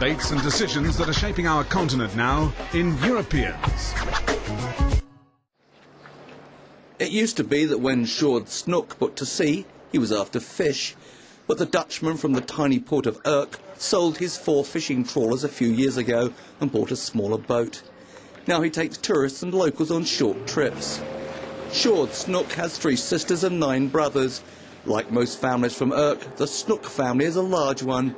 debates and decisions that are shaping our continent now in Europeans. It used to be that when Sjoerd Snoek put to sea, he was after fish. But the Dutchman from the tiny port of Urk sold his 4 fishing trawlers a few years ago and bought a smaller boat. Now he takes tourists and locals on short trips. Sjoerd Snoek has 3 sisters and 9 brothers. Like most families from Urk, the Snoek family is a large one.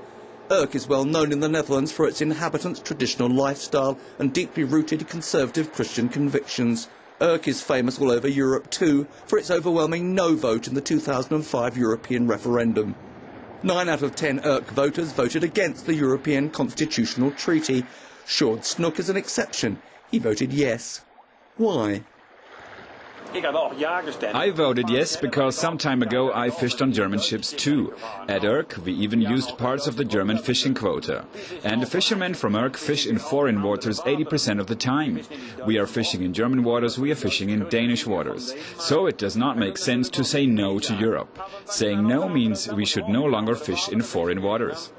Urk is well known in the Netherlands for its inhabitants' traditional lifestyle and deeply rooted conservative Christian convictions. Urk is famous all over Europe too for its overwhelming no vote in the 2005 European referendum. 9 out of 10 Urk voters voted against the European Constitutional Treaty. Sjoerd Snoek is an exception. He voted yes. Why? I voted yes because some time ago I fished on German ships too. At Urk we even used parts of the German fishing quota. And the fishermen from Urk fish in foreign waters 80% of the time. We are fishing in German waters, we are fishing in Danish waters. So it does not make sense to say no to Europe. Saying no means we should no longer fish in foreign waters.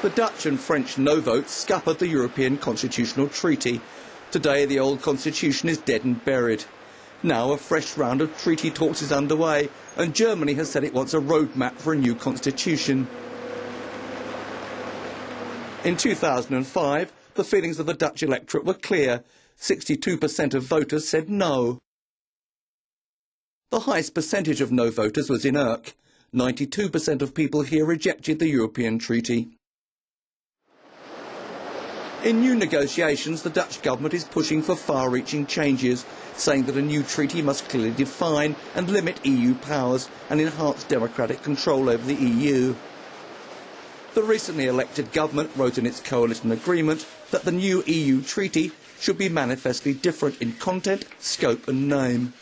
The Dutch and French no votes scuppered the European Constitutional Treaty. Today the old constitution is dead and buried. Now a fresh round of treaty talks is underway and Germany has said it wants a roadmap for a new constitution. In 2005, the feelings of the Dutch electorate were clear. 62% of voters said no. The highest percentage of no voters was in Urk. 92% of people here rejected the European Treaty. In new negotiations, the Dutch government is pushing for far-reaching changes, saying that a new treaty must clearly define and limit EU powers and enhance democratic control over the EU. The recently elected government wrote in its coalition agreement that the new EU treaty should be manifestly different in content, scope and name.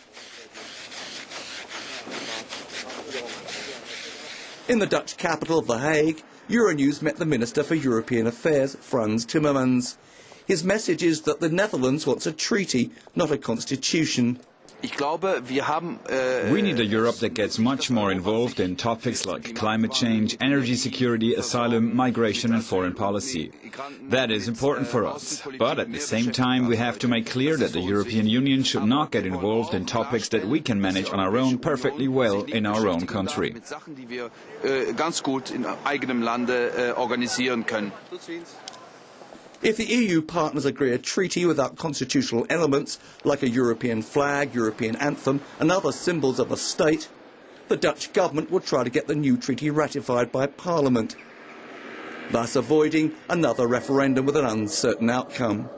In the Dutch capital of The Hague, EuroNews met the Minister for European Affairs, Frans Timmermans. His message is that the Netherlands wants a treaty, not a constitution. We need a Europe that gets much more involved in topics like climate change, energy security, asylum, migration and foreign policy. That is important for us. But at the same time, we have to make clear that the European Union should not get involved in topics that we can manage on our own perfectly well in our own country. If the EU partners agree a treaty without constitutional elements, like a European flag, European anthem and other symbols of a state, the Dutch government will try to get the new treaty ratified by Parliament, thus avoiding another referendum with an uncertain outcome.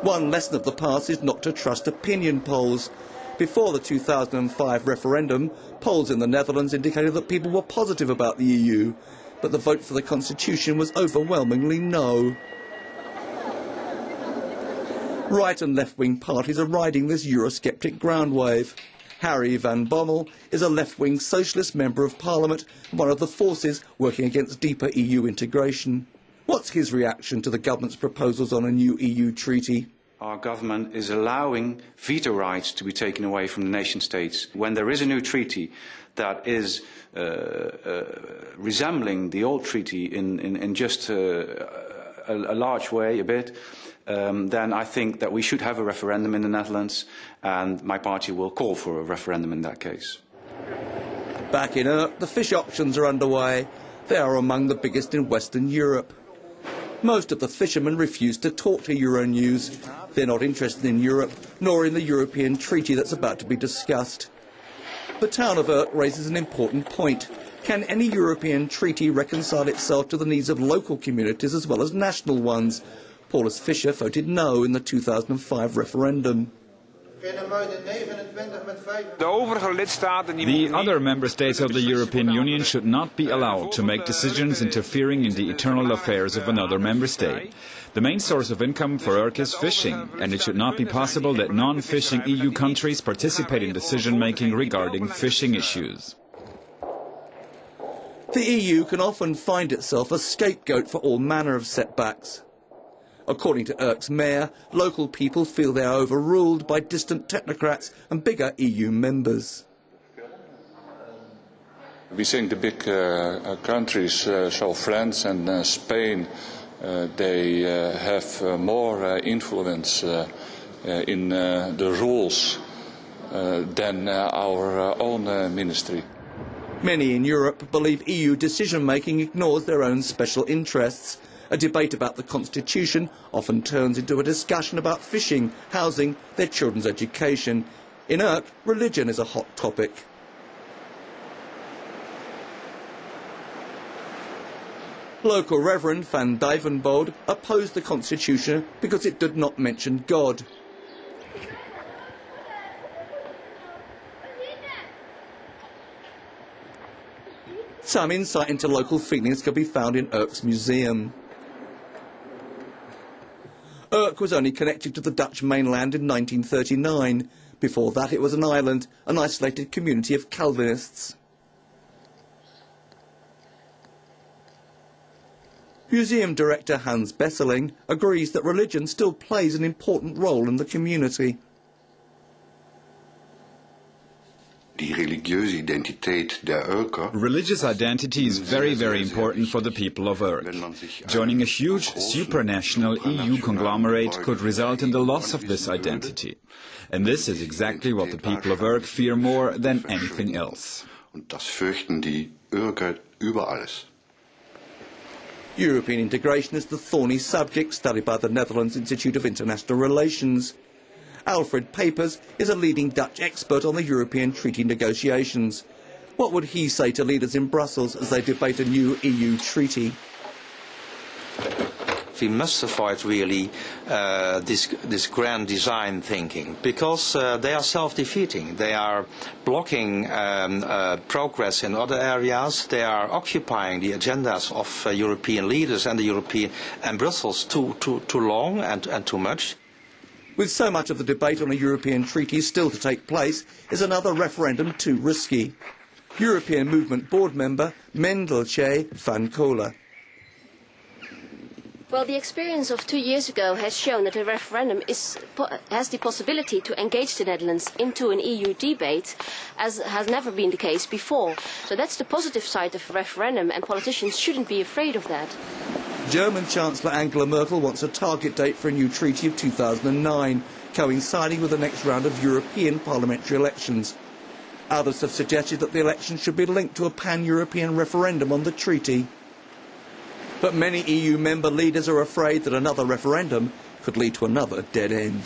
One lesson of the past is not to trust opinion polls. Before the 2005 referendum, polls in the Netherlands indicated that people were positive about the EU, but the vote for the constitution was overwhelmingly no. Right and left-wing parties are riding this Eurosceptic ground wave. Harry van Bommel is a left-wing socialist member of Parliament, one of the forces working against deeper EU integration. What's his reaction to the government's proposals on a new EU treaty? Our government is allowing veto rights to be taken away from the nation states. When there is a new treaty that is resembling the old treaty in just a large way, a bit, then I think that we should have a referendum in the Netherlands, and my party will call for a referendum in that case. Back in Urk, the fish auctions are underway. They are among the biggest in Western Europe. Most of the fishermen refuse to talk to EuroNews. They're not interested in Europe, nor in the European treaty that's about to be discussed. The town of Urk raises an important point. Can any European treaty reconcile itself to the needs of local communities as well as national ones? Paulus Fischer voted no in the 2005 referendum. The other member states of the European Union should not be allowed to make decisions interfering in the internal affairs of another member state. The main source of income for Urk is fishing, and it should not be possible that non-fishing EU countries participate in decision-making regarding fishing issues. The EU can often find itself a scapegoat for all manner of setbacks. According to Urk's mayor, local people feel they are overruled by distant technocrats and bigger EU members. We think the big countries, so France and Spain, they have more influence in the rules than our own ministry. Many in Europe believe EU decision-making ignores their own special interests. A debate about the constitution often turns into a discussion about fishing, housing, their children's education. In Urk, religion is a hot topic. Local Reverend Van Dijvenbode opposed the constitution because it did not mention God. Some insight into local feelings can be found in Urk's museum. Urk was only connected to the Dutch mainland in 1939. Before that it was an island, an isolated community of Calvinists. Museum director Hans Besseling agrees that religion still plays an important role in the community. Religious identity is very, very important for the people of Urk. Joining a huge supranational EU conglomerate could result in the loss of this identity. And this is exactly what the people of Urk fear more than anything else. European integration is the thorny subject studied by the Netherlands Institute of International Relations. Alfred Papers is a leading Dutch expert on the European treaty negotiations. What would he say to leaders in Brussels as they debate a new EU treaty? We must avoid really this grand design thinking, because they are self-defeating. They are blocking progress in other areas. They are occupying the agendas of European leaders and Brussels too long and too much. With so much of the debate on a European treaty still to take place, is another referendum too risky? European Movement board member Mendelche van Kolen. Well, the experience of 2 years ago has shown that a referendum has the possibility to engage the Netherlands into an EU debate, as has never been the case before. So that's the positive side of a referendum, and politicians shouldn't be afraid of that. German Chancellor Angela Merkel wants a target date for a new treaty of 2009, coinciding with the next round of European parliamentary elections. Others have suggested that the election should be linked to a pan-European referendum on the treaty. But many EU member leaders are afraid that another referendum could lead to another dead end.